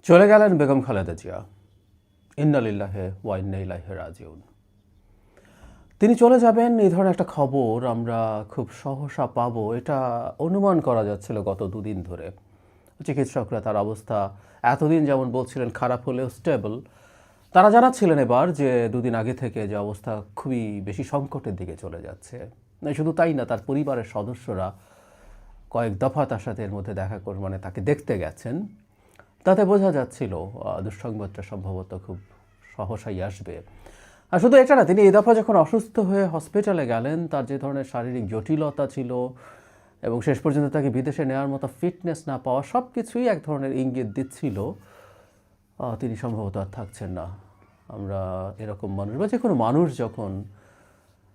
চলে গেলেন বেগম খালেদা জিয়া। ইন্না লিল্লাহি ওয়া ইন্না ইলাইহি রাজিউন। তিনি চলে যাবেন এই ধরনের একটা খবর আমরা খুব সহসা পাবো এটা অনুমান করা যাচ্ছিল গত দুদিন ধরে। চিকিৎসকরা তার অবস্থা এতদিন যেমন বলছিলেন খারাপ হলেও স্টেবল, তারা জানাচ্ছিলেন এবার যে দুদিন আগে থেকে যে অবস্থা খুবই বেশি সংকটের দিকে চলে যাচ্ছে। শুধু তাই না, তার পরিবারের সদস্যরা কয়েক দফা তার সাথে এর মধ্যে দেখা করে তাকে দেখতে গেছেন। তাতে বোঝা যাচ্ছিল দুঃসংবাদটা সম্ভবত খুব সহসাই আসবে। আর শুধু এটা না, তিনি এই দফা যখন অসুস্থ হয়ে হসপিটালে গেলেন, তার যে ধরনের শারীরিক জটিলতা ছিল এবং শেষ পর্যন্ত তাকে বিদেশে নেওয়ার মতো ফিটনেস না পাওয়া, সব কিছুই এক ধরনের ইঙ্গিত দিচ্ছিল তিনি সম্ভবত আর থাকছেন না। আমরা এরকম মানুষ বা যে কোনো মানুষ যখন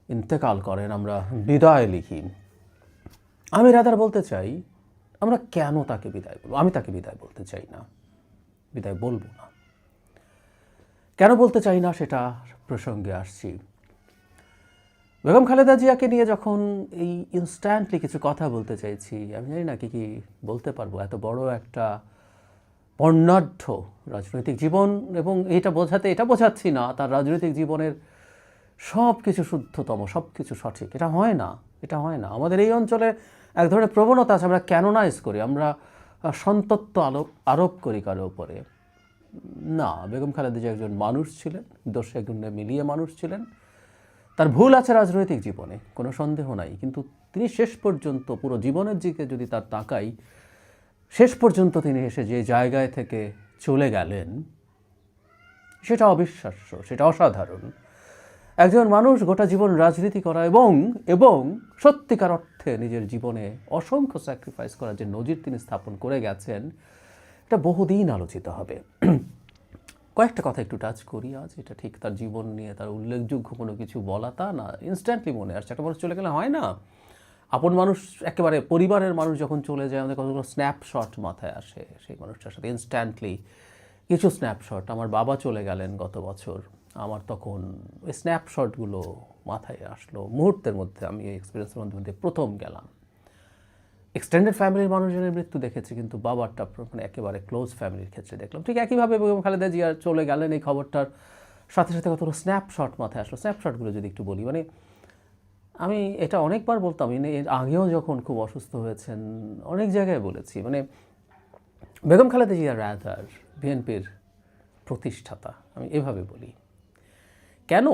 ইন্তেকাল করেন আমরা বিদায় লিখি। আমি রাদার বলতে চাই আমরা কেন তাকে বিদায় বলবো। আমি তাকে বিদায় বলতে চাই না, বিদায় বলবো না। কেন বলতে চাই না সেটা প্রসঙ্গে আসছি। বেগম খালেদা জিয়াকে নিয়ে যখন এই ইনস্ট্যান্টলি কিছু কথা বলতে চাইছি, আমি জানি না কি বলতে পারবো। এত বড় একটা বর্ণাঢ্য রাজনৈতিক জীবন, এবং এটা বোঝাচ্ছি না তার রাজনৈতিক জীবনের সব কিছু শুদ্ধতম, সব কিছু সঠিক। এটা হয় না। আমাদের এই অঞ্চলে এক ধরনের প্রবণতা আছে, আমরা ক্যানোনাইজ করি, আমরা সন্তত্ব আরোপ করি কারো উপরে। না, বেগম খালেদা জিয়া একজন মানুষ ছিলেন, দোষে গুণে মিলিয়ে মানুষ ছিলেন। তার ভুল আছে রাজনৈতিক জীবনে, কোনো সন্দেহ নাই, কিন্তু তিনি শেষ পর্যন্ত পুরো জীবনের দিকে যদি তার তাকাই, শেষ পর্যন্ত তিনি এসে যে জায়গায় থেকে চলে গেলেন সেটা অবিশ্বাস্য, সেটা অসাধারণ। একজন মানুষ গোটা জীবন রাজনীতি করা এবং সত্যিকার অর্থে নিজের জীবনে অসংখ্য স্যাক্রিফাইস করার যে নজির তিনি স্থাপন করে গেছেন, এটা বহুদিন আলোচিত হবে। কয়েকটা কথা একটু টাচ করি আজ। এটা ঠিক তার জীবন নিয়ে তার উল্লেখযোগ্য কোনো কিছু বলা তা না, ইনস্ট্যান্টলি মনে আসছে। একটা মানুষ চলে গেলে হয় না, আপন মানুষ একেবারে পরিবারের মানুষ যখন চলে যায় আমাদের কতগুলো স্ন্যাপশট মাথায় আসে সেই মানুষটার সাথে। ইনস্ট্যান্টলি কিছু স্ন্যাপশট। আমার বাবা চলে গেলেন গত বছর, আমার তখন ওই স্ন্যাপশটগুলো মাথায় আসলো মুহূর্তের মধ্যে। আমি এই এক্সপিরিয়েন্সের মধ্যে প্রথম গেলাম। এক্সটেন্ডেড ফ্যামিলির মানুষজনের মৃত্যু দেখেছি, কিন্তু বাবারটা একেবারে ক্লোজ ফ্যামিলির ক্ষেত্রে দেখলাম। ঠিক একইভাবে বেগম খালেদা জিয়া চলে গেলেন, এই খবরটার সাথে সাথে কতগুলো স্ন্যাপশট মাথায় আসলো। স্ন্যাপশটগুলো যদি একটু বলি, আমি এটা অনেকবার বলতাম, এর আগেও যখন খুব অসুস্থ হয়েছেন অনেক জায়গায় বলেছি, বেগম খালেদা জিয়া রাদার বিএনপির প্রতিষ্ঠাতা, আমি এভাবে বলি। কেন?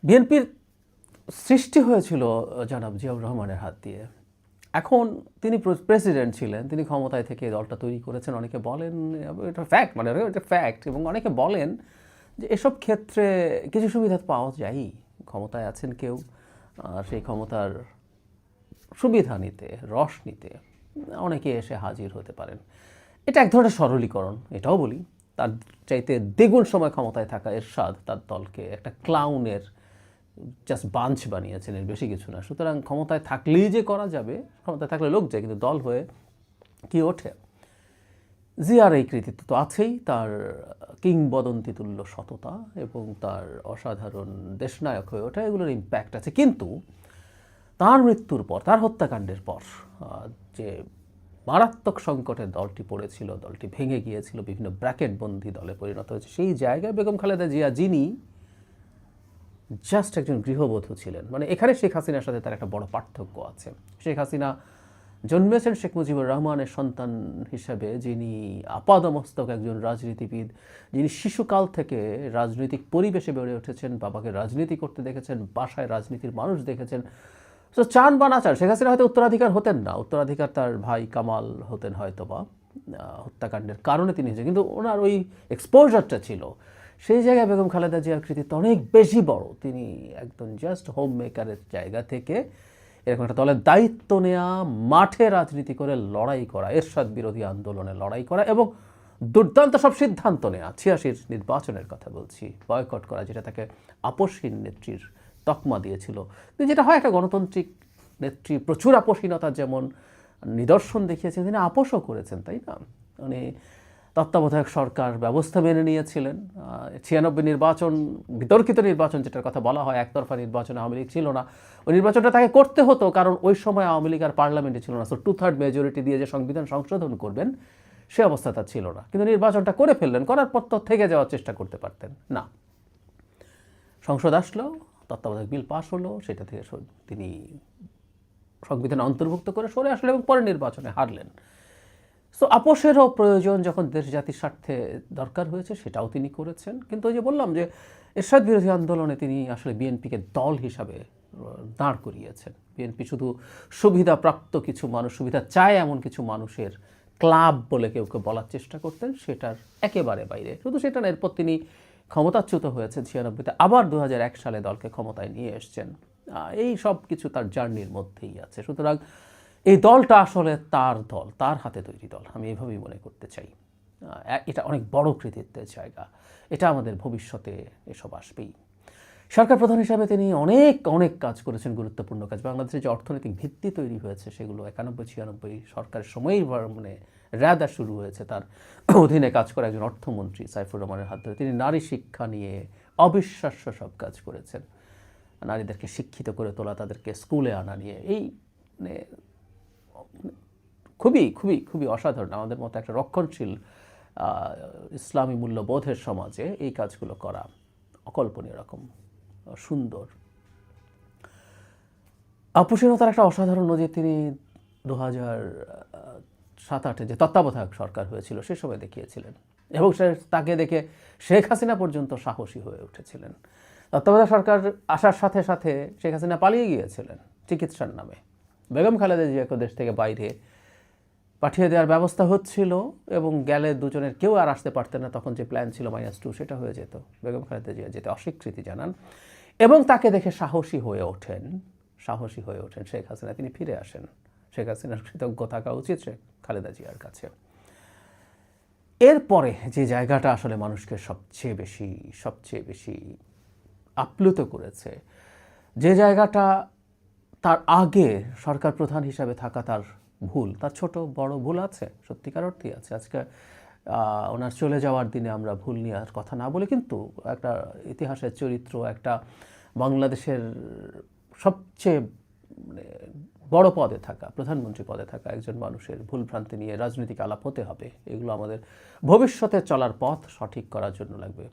বিএনপির সৃষ্টি হয়েছিল জনাব জিয়াউর রহমানের হাত দিয়ে। এখন তিনি প্রেসিডেন্ট ছিলেন, তিনি ক্ষমতায় থেকে দলটা তৈরি করেছেন। অনেকে বলেন এটা ফ্যাক্ট, এটা ফ্যাক্ট, এবং অনেকে বলেন যে এসব ক্ষেত্রে কিছু সুবিধা পাওয়া যায়। ক্ষমতায় আছেন কেউ, আর সেই ক্ষমতার সুবিধা নিতে, রস নিতে অনেকে এসে হাজির হতে পারেন। এটা এক ধরনের সরলীকরণ। এটাও বলি, তার চাইতে দ্বিগুণ সময় ক্ষমতায় থাকা এরশাদ তার দলকে একটা ক্লাউনের জাস্ট বাঞ্চ বানিয়েছেন, এর বেশি কিছু না। সুতরাং ক্ষমতায় থাকলেই যে করা যাবে, ক্ষমতায় থাকলে লোক যায়, কিন্তু দল হয়ে কি ওঠে? জিয়ার এই কৃতিত্ব তো আছেই, তার কিংবদন্তি তুল্য সততা এবং তার অসাধারণ দেশনায়ক হয়ে ওঠা, এগুলোর ইম্প্যাক্ট আছে। কিন্তু তার মৃত্যুর পর, তার হত্যাকাণ্ডের পর যে মারাত্মক সংকটের দলটি পড়েছিল, দলটি ভেঙে গিয়েছিল, বিভিন্ন ব্র্যাকেটবন্দি দলে পরিণত হয়েছে, সেই জায়গায় বেগম খালেদা জিয়া, যিনি জাস্ট একজন গৃহবধূ ছিলেন, এখানে শেখ হাসিনার সাথে তার একটা বড় পার্থক্য আছে। শেখ হাসিনা জন্মেছেন শেখ মুজিবুর রহমানের সন্তান হিসেবে, যিনি আপাদমস্তক একজন রাজনীতিবিদ, যিনি শিশুকাল থেকে রাজনৈতিক পরিবেশে বেড়ে উঠেছেন, বাবাকে রাজনীতি করতে দেখেছেন, বাসায় রাজনীতির মানুষ দেখেছেন। তো চান বা না চান, শেখ হাসিনা হয়তো উত্তরাধিকার হতেন না, উত্তরাধিকার তার ভাই কামাল হতেন হয়তো, বা হত্যাকাণ্ডের কারণে তিনি হয়েছেন, কিন্তু ওনার ওই এক্সপোজারটা ছিল। সেই জায়গায় বেগম খালেদা জিয়ার কৃতিত্ব অনেক বেশি বড়। তিনি একদম জাস্ট হোম মেকারের জায়গা থেকে এরকম একটা দলের দায়িত্ব নেওয়া, মাঠে রাজনীতি করে লড়াই করা, এরশাদ বিরোধী আন্দোলনে লড়াই করা এবং দুর্দান্ত সব সিদ্ধান্ত নেওয়া। ৮৬ নির্বাচনের কথা বলছি, বয়কট করা, যেটা তাকে আপসহীন নেত্রীর তকমা দিয়েছিল। কিন্তু যেটা হয় একটা গণতান্ত্রিক নেত্রী, প্রচুর আপসহীনতার যেমন নিদর্শন দেখিয়েছেন, তিনি আপোষও করেছেন, তাই না? তত্ত্বাবধায়ক সরকার ব্যবস্থা মেনে নিয়েছিলেন। ৯৬ নির্বাচন, বিতর্কিত নির্বাচন যেটার কথা বলা হয়, একতরফা নির্বাচন, আওয়ামী লীগ ছিল না, ওই নির্বাচনটা তাকে করতে হতো, কারণ ওই সময় আওয়ামী লীগ আর পার্লামেন্টে ছিল না। সো 2/3 মেজরিটি দিয়ে যে সংবিধান সংশোধন করবেন, সে অবস্থা তার ছিল না, কিন্তু নির্বাচনটা করে ফেললেন, করার পর তো থেকে যাওয়ার চেষ্টা করতে পারতেন না। সংসদ আসলো, তত্ত্বাবধায়ক বিল পাশ হলো, সেটা থেকে তিনি সংবিধানে অন্তর্ভুক্ত করে সরে আসলেন এবং পরে নির্বাচনে হারলেন। সো আপোষেরও প্রয়োজন যখন দেশ জাতির স্বার্থে দরকার হয়েছে, সেটাও তিনি করেছেন। কিন্তু ওই যে বললাম যে এরশাদ বিরোধী আন্দোলনে তিনি আসলে বিএনপিকে দল হিসাবে দাঁড় করিয়েছেন। বিএনপি শুধু সুবিধাপ্রাপ্ত কিছু মানুষ, সুবিধা চায় এমন কিছু মানুষের ক্লাব বলে কেউ কেউ বলার চেষ্টা করতেন, সেটার একেবারে বাইরে। শুধু সেটা না, এরপর তিনি ক্ষমতাচ্যুত হয়েছেন 96-তে, আবার 2001 সালে দলকে ক্ষমতায় নিয়ে এসছেন। এই সব কিছু তার জার্নির মধ্যেই আছে। সুতরাং এই দলটা আসলে তার দল, তার হাতে তৈরি দল, আমি এইভাবেই মনে করতে চাই। এটা অনেক বড় কৃতিত্বের জায়গা, এটা আমাদের ভবিষ্যতে এসব আসবেই। সরকার প্রধান হিসাবে তিনি অনেক অনেক কাজ করেছেন, গুরুত্বপূর্ণ কাজ। বাংলাদেশের যে অর্থনৈতিক ভিত্তি তৈরি হয়েছে সেগুলো 91-96 সরকারের সময়ই মানে রাদা শুরু হয়েছে তার অধীনে কাজ করে একজন অর্থমন্ত্রী সাইফুর রহমানের হাত ধরে। তিনি নারী শিক্ষা নিয়ে অবিশ্বাস্য সব কাজ করেছেন, নারীদেরকে শিক্ষিত করে তোলা, তাদেরকে স্কুলে আনা নিয়ে, এই মানে খুবই খুবই খুবই অসাধারণ। আমাদের মতো একটা রক্ষণশীল ইসলামী মূল্যবোধের সমাজে এই কাজগুলো করা অকল্পনীয় রকম সুন্দর। আপোষহীনতার একটা অসাধারণ নজির তিনি 2007-08 যে তত্ত্বাবধায়ক সরকার হয়েছিল সে সময় দেখিয়েছিলেন, এবং তাকে দেখে শেখ হাসিনা পর্যন্ত সাহসী হয়ে উঠেছিলেন। তত্ত্বাবধায়ক সরকার আসার সাথে সাথে শেখ হাসিনা পালিয়ে গিয়েছিলেন চিকিৎসার নামে। বেগম খালেদা জিয়াকে দেশ থেকে বাইরে পাঠিয়ে দেওয়ার ব্যবস্থা হচ্ছিল, এবং গেলে দুজনের কেউ আর আসতে পারতেন না। তখন যে প্ল্যান ছিল -2 সেটা হয়ে যেত। বেগম খালেদা জিয়া যেতে অস্বীকৃতি জানান এবং তাকে দেখে সাহসী হয়ে ওঠেন শেখ হাসিনা। তিনি ফিরে আসেন। শেখ হাসিনার কৃতজ্ঞ থাকা উচিত শেখ খালেদা জিয়ার কাছে। এরপরে যে জায়গাটা আসলে মানুষকে সবচেয়ে বেশি আপ্লুত করেছে, যে জায়গাটা তার আগে সরকার প্রধান হিসাবে থাকা তার ভুল, তার ছোট বড় ভুল আছে, সত্যিকার অর্থেই আছে। আজকে ওনার চলে যাওয়ার দিনে আমরা ভুল নিয়ে আর কথা না বলে, কিন্তু একটা ইতিহাসের চরিত্র, একটা বাংলাদেশের সবচেয়ে বড় পদে থাকা, প্রধানমন্ত্রী পদে থাকা একজন মানুষের ভুলভ্রান্তি নিয়ে রাজনৈতিক আলাপ হতে হবে। এগুলো আমাদের ভবিষ্যতে চলার পথ সঠিক করার জন্য লাগবে।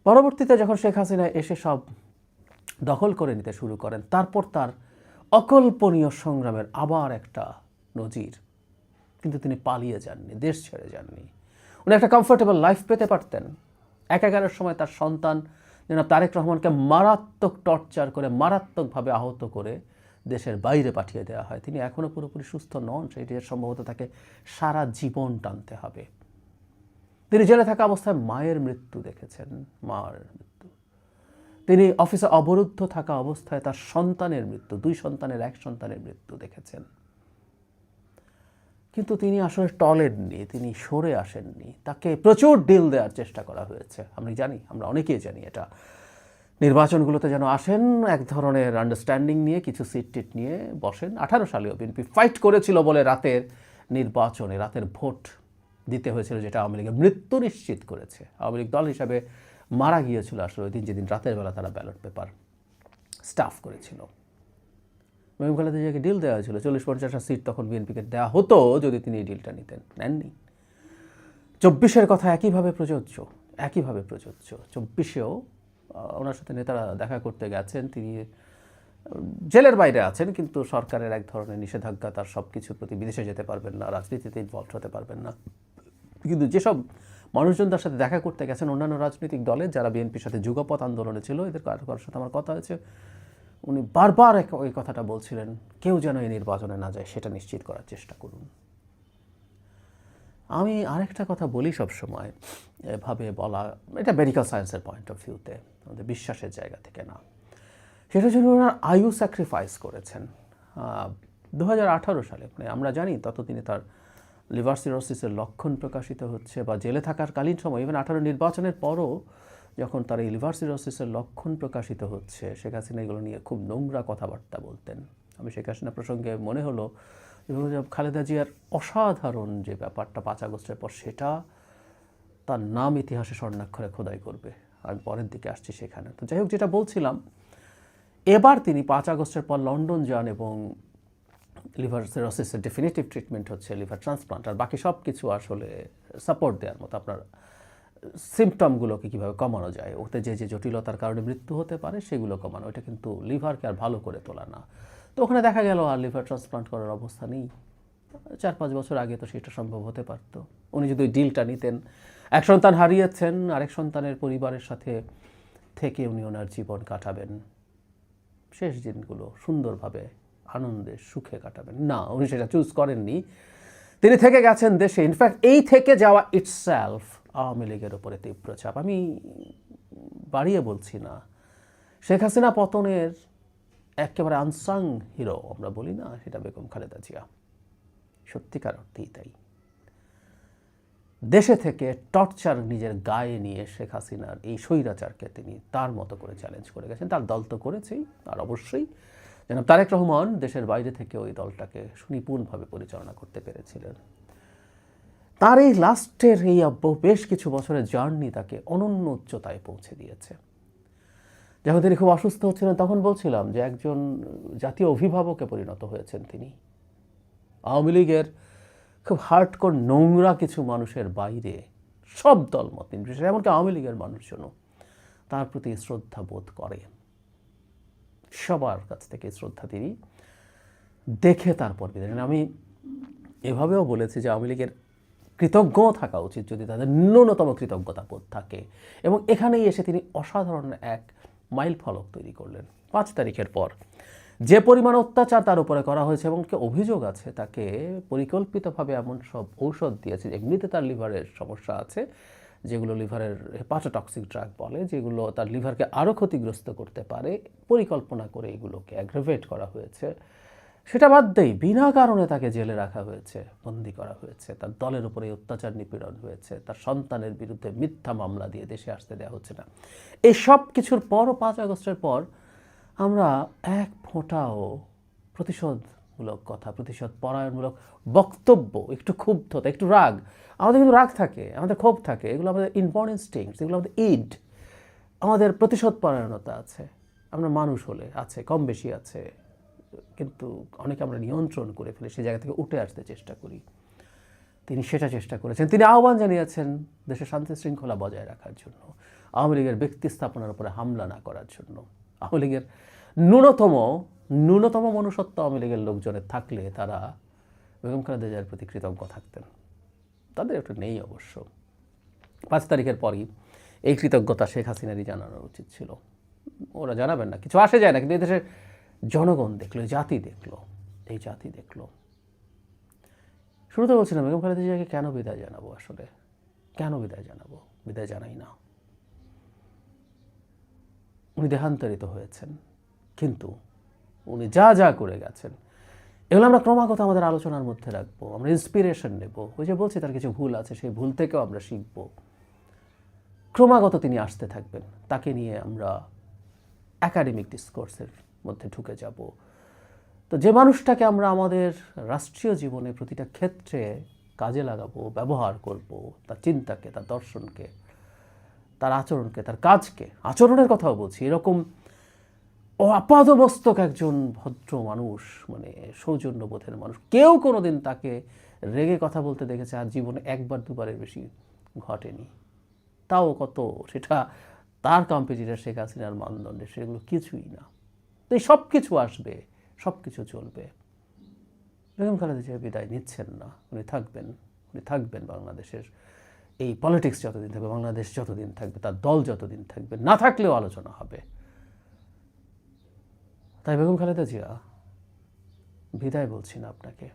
পরবর্তীতে যখন শেখ হাসিনা এসে সব দখল করে নিতে শুরু করেন, তারপর তার অকল্পনীয় সংগ্রামের আবার একটা নজির। কিন্তু তিনি পালিয়ে যাননি, দেশ ছেড়ে যাননি। উনি একটা কমফোর্টেবল লাইফ পেতে পারতেন। একাগারের সময় তার সন্তান জনাব তারেক রহমানকে মারাত্মক টর্চার করে, মারাত্মকভাবে আহত করে দেশের বাইরে পাঠিয়ে দেওয়া হয়। তিনি এখনও পুরোপুরি সুস্থ নন, সেটি সম্ভবত তাকে সারা জীবন টানতে হবে। তিনি জেলে থাকা অবস্থায় মায়ের মৃত্যু দেখেছেন, তিনি অফিসে অবরুদ্ধ থাকা অবস্থায় তার সন্তানের মৃত্যু, 2 সন্তানের 1 সন্তানের মৃত্যু দেখেছেন। কিন্তু তিনি আসলে টলেননি, তিনি সরে আসেননি। তাকে প্রচুর ডিল দেওয়ার চেষ্টা করা হয়েছে, আমরা জানি, আমরা অনেকেই জানি এটা। নির্বাচনগুলোতে যেন আসেন এক ধরনের আন্ডারস্ট্যান্ডিং নিয়ে, কিছু সিট টিট নিয়ে বসেন। 18 সালেও বিএনপি ফাইট করেছিল বলে রাতের নির্বাচনে রাতের ভোট দিতে হয়েছিল, যেটা আওয়ামী লীগের মৃত্যু নিশ্চিত করেছে। আওয়ামী লীগ দল হিসাবে মারা গিয়েছিল আসলে ওই দিন, যেদিন রাতের বেলা তারা ব্যালট পেপার স্টাফ করেছিল। বেগম খালেদা জিয়াকে ডিল দেওয়া হয়েছিল 40-50টা সিট তখন বিএনপিকে দেওয়া হতো যদি তিনি এই ডিলটা নিতেন, নেননি। 24-এর কথা একইভাবে প্রযোজ্য। 24-এও ওনার সাথে নেতারা দেখা করতে গেছেন, তিনি জেলের বাইরে আছেন, কিন্তু সরকারের এক ধরনের নিষেধাজ্ঞা, তার সব কিছুর প্রতি বিদেশে যেতে পারবেন না, রাজনীতিতে ইনভলভ হতে পারবেন না। কিন্তু যেসব মানুষজন তার সাথে দেখা করতে গেছেন অন্যান্য রাজনৈতিক দলের যারা বিএনপির সাথে যুগপৎ আন্দোলনে ছিল, এদের কারোর সাথে আমার কথা হয়েছে, উনি বারবার ওই কথাটা বলছিলেন, কেউ যেন এই নির্বাচনে না যায় সেটা নিশ্চিত করার চেষ্টা করুন। আমি আরেকটা কথা বলি সবসময়, এভাবে বলা, এটা মেডিকেল সায়েন্সের পয়েন্ট অফ ভিউতে, আমাদের বিশ্বাসের জায়গা থেকে না। সেটা জন্য ওনার আয়ু স্যাক্রিফাইস করেছেন। 2018 সালে, মানে আমরা জানি ততদিনে তার লিভার সিরোসিসের লক্ষণ প্রকাশিত হচ্ছে, বা জেলে থাকার কালীন সময়, ইভেন 18 নির্বাচনের পরও যখন তার এই লিভার সিরোসিসের লক্ষণ প্রকাশিত হচ্ছে, শেখ হাসিনা এগুলো নিয়ে খুব নোংরা কথাবার্তা বলতেন। আমি শেখ হাসিনা প্রসঙ্গে মনে হলো খালেদা জিয়ার অসাধারণ যে ব্যাপারটা 5 আগস্টের পর, সেটা তার নাম ইতিহাসে স্বর্ণাক্ষরে খোদাই করবে। আমি পরের দিকে আসছি সেখানে। তো যাই হোক, যেটা বলছিলাম, এবার তিনি 5 আগস্টের পর লন্ডন যান এবং লিভার সিরোসিসের ডেফিনিটিভ ট্রিটমেন্ট হচ্ছে লিভার ট্রান্সপ্লান্ট, আর বাকি সব কিছু আসলে সাপোর্ট দেওয়ার মতো। আপনার সিমটমগুলোকে কীভাবে কমানো যায়, ওতে যে যে জটিলতার কারণে মৃত্যু হতে পারে সেগুলো কমানো, এটা কিন্তু লিভারকে আর ভালো করে তোলা না। তো ওখানে দেখা গেল আর লিভার ট্রান্সপ্লান্ট করার অবস্থা নেই। 4-5 বছর আগে তো সেটা সম্ভব হতে পারত। উনি যদি ওই ডিলটা নিতেন, এক সন্তান হারিয়েছেন, আরেক সন্তানের পরিবারের সাথে থেকে উনি ওনার জীবন কাটাবেন, শেষ দিনগুলো সুন্দরভাবে আনন্দে সুখে কাটাবেন। না, উনি সেটা চুজ করেননি। তিনি থেকে গেছেন দেশে। ইনফ্যাক্ট এই থেকে যাওয়া ইটসেলফ আওয়ামী লীগের ওপরে তীব্র চাপ। আমি বাড়িয়ে বলছি না, শেখ হাসিনা পতনের একেবারে আনসাং হিরো আমরা বলি না, সেটা বেগম খালেদা জিয়া। সত্যিকার অর্থেই তাই। দেশে থেকে টর্চার নিজের গায়ে নিয়ে শেখ হাসিনার এই স্বৈরাচারকে তিনি তার মতো করে চ্যালেঞ্জ করে গেছেন। তার দল তো করেছেই, আর অবশ্যই জনাব তারেক রহমান দেশের বাইরে থেকে ওই দলটাকে সুনিপুণভাবে পরিচালনা করতে পেরেছিলেন। তার এই লাস্টের এই বেশ কিছু বছরের জার্নি তাকে অনন্য উচ্চতায় পৌঁছে দিয়েছে। যখন তিনি খুব অসুস্থ হচ্ছিলেন তখন বলছিলাম যে একজন জাতীয় অভিভাবকে পরিণত হয়েছেন তিনি। আওয়ামী লীগের খুব হার্ডকোর নোংরা কিছু মানুষের বাইরে সব দলমত নির্বিশেষে, এমনকি আওয়ামী লীগের মানুষজনও তার প্রতি শ্রদ্ধা বোধ করে। সবার কাছ থেকে শ্রদ্ধা তিনি দেখে তারপর বিদায় নেন। আমি এভাবেও বলেছি যে আওয়ামী লীগের কৃতজ্ঞ থাকা উচিত যদি তাদের ন্যূনতম কৃতজ্ঞতা বোধ থাকে, এবং এখানেই এসে তিনি অসাধারণ এক মাইল ফলক তৈরি করলেন। 5 তারিখের পর যে পরিমাণ অত্যাচার তার উপরে করা হয়েছে, এবং অভিযোগ আছে তাকে পরিকল্পিতভাবে এমন সব ঔষধ দিয়েছে, এমনিতে তার লিভারের সমস্যা আছে, যেগুলো লিভারের হেপাটোটক্সিক ড্রাগ বলে, যেগুলো তার লিভারকে আরও ক্ষতিগ্রস্ত করতে পারে, পরিকল্পনা করে এগুলোকে অ্যাগ্রাভেট করা হয়েছে। সেটা বাদ দেই, বিনা কারণে তাকে জেলে রাখা হয়েছে, বন্দি করা হয়েছে, তার দলের উপরে অত্যাচার নিপীড়ন হয়েছে, তার সন্তানের বিরুদ্ধে মিথ্যা মামলা দিয়ে দেশে আসতে দেওয়া হচ্ছে না। এই সব কিছুর পরও 5 আগস্টের পর আমরা এক ফোঁটাও প্রতিশোধমূলক কথা, প্রতিশোধ পরায়ণমূলক বক্তব্য, একটু ক্ষুব্ধতা, একটু রাগ, আমাদের কিন্তু রাগ থাকে, আমাদের ক্ষোভ থাকে, এগুলো আমাদের ইনবর্ন ইনস্টিংক্টস, এগুলো আমাদের ইড, আমাদের প্রতিশোধ পরায়ণতা আছে, আমরা মানুষ হলে আছে, কম বেশি আছে, কিন্তু অনেকে আমরা নিয়ন্ত্রণ করে ফেলে, সেই জায়গা থেকে উঠে আসতে চেষ্টা করি। তিনি সেটা চেষ্টা করেছেন। তিনি আহ্বান জানিয়েছেন দেশের শান্তি শৃঙ্খলা বজায় রাখার জন্য, আওয়ামী লীগের ব্যক্তি স্থাপনার উপরে হামলা না করার জন্য। আওয়ামী লীগের ন্যূনতম মনুষ্যত্ব আওয়ামী লীগের লোকজনের থাকলে তারা বেগম খালেদা জিয়ার প্রতি কৃতজ্ঞ থাকতেন। তাদের একটু নেই অবশ্য। 5 তারিখের পরই এই কৃতজ্ঞতা শেখ হাসিনারই জানানো উচিত ছিল। ওরা জানাবেন না, কিছু আসে যায় না, কিন্তু এই দেশের জনগণ দেখলো, জাতি দেখলো, এই জাতি দেখলো। শুরুতে বলছিলাম বেগম খালেদা জিয়াকে কেন বিদায় জানাবো, আসলে কেন বিদায় জানাবো? বিদায় জানাই না। উনি দেহান্তরিত হয়েছেন, কিন্তু উনি যা যা করে গেছেন এগুলো আমরা ক্রমাগত আমাদের আলোচনার মধ্যে রাখবো, আমরা ইন্সপিরেশন নেব। ওই যে বলছি তার কিছু ভুল আছে, সেই ভুল থেকেও আমরা শিখব। ক্রমাগত তিনি আসতে থাকবেন, তাকে নিয়ে আমরা একাডেমিক ডিসকোর্সের মধ্যে ঢুকে যাব। তো যে মানুষটাকে আমরা আমাদের রাষ্ট্রীয় জীবনে প্রতিটা ক্ষেত্রে কাজে লাগাবো, ব্যবহার করব, তার চিন্তাকে, তার দর্শনকে, তার আচরণকে, তার কাজকে, আচরণের কথাও বলছি, এরকম আপাদমস্তক একজন ভদ্র মানুষ, মানে সৌজন্যবোধের মানুষ, কেউ কোনোদিন তাকে রেগে কথা বলতে দেখেছে আর জীবনে 1-2বারের বেশি ঘটেনি। তাও কত, সেটা তার কম্পিটিটর শেখ হাসিনার মানদণ্ডে সেগুলো কিছুই না। তো এই সব কিছু আসবে, সব কিছু চলবে। বেগম খালেদা জিয়া বিদায় নিচ্ছেন না, উনি থাকবেন বাংলাদেশের এই পলিটিক্স যতদিন থাকবে, বাংলাদেশ যতদিন থাকবে, তার দল যতদিন থাকবে, না থাকলেও আলোচনা হবে। তাই বেগম খালেদা জিয়া, বিদায় বলছি না আপনাকে।